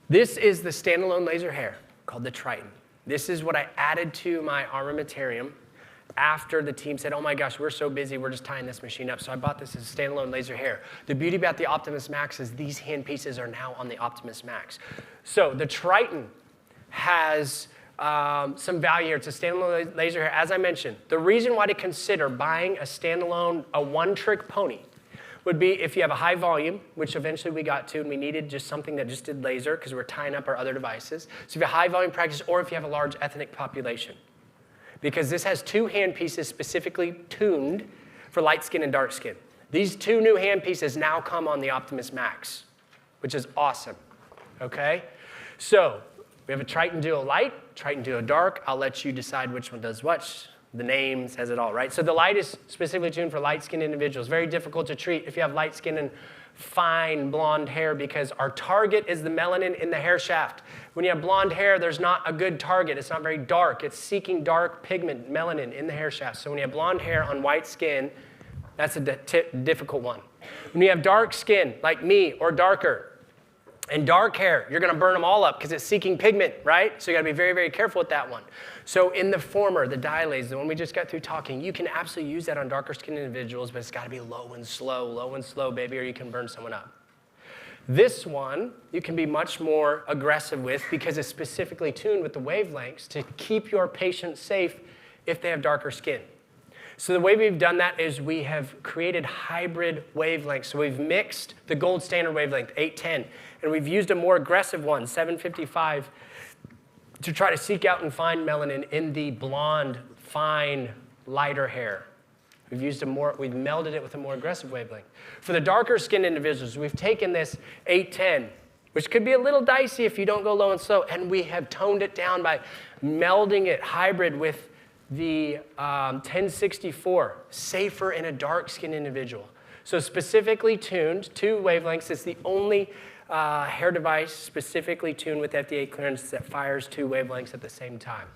This is the standalone laser hair called the Triton. This is what I added to my armamentarium after the team said, oh my gosh, we're so busy, we're just tying this machine up. So I bought this as standalone laser hair. The beauty about the Optimus Max is these hand pieces are now on the Optimus Max. So the Triton has some value here. It's a standalone laser hair. As I mentioned, the reason why to consider buying a standalone, a one-trick pony would be if you have a high volume, which eventually we got to, and we needed just something that just did laser because we're tying up our other devices. So if you have a high volume practice, or if you have a large ethnic population. Because this has two hand pieces specifically tuned for light skin and dark skin. These two new hand pieces now come on the Optimus Max, which is awesome, okay? So we have a Triton Duo Light, Triton Duo Dark. I'll let you decide which one does what. The name says it all, right? So the light is specifically tuned for light-skinned individuals. Very difficult to treat if you have light skin and fine blonde hair because our target is the melanin in the hair shaft. When you have blonde hair, there's not a good target. It's not very dark. It's seeking dark pigment, melanin, in the hair shaft. So when you have blonde hair on white skin, that's a difficult one. When you have dark skin, like me, or darker, and dark hair, you're going to burn them all up because it's seeking pigment, right? So you got to be very, very careful with that one. So in the former, the dye laser, the one we just got through talking, you can absolutely use that on darker skinned individuals, but it's got to be low and slow, baby, or you can burn someone up. This one, you can be much more aggressive with because it's specifically tuned with the wavelengths to keep your patient safe if they have darker skin. So the way we've done that is we have created hybrid wavelengths. So we've mixed the gold standard wavelength, 810, and we've used a more aggressive one, 755, to try to seek out and find melanin in the blonde, fine, lighter hair. We've melded it with a more aggressive wavelength. For the darker skinned individuals, we've taken this 810, which could be a little dicey if you don't go low and slow, and we have toned it down by melding it hybrid with the 1064, safer in a dark-skinned individual. So specifically tuned, two wavelengths. It's the only hair device specifically tuned with FDA clearance that fires two wavelengths at the same time.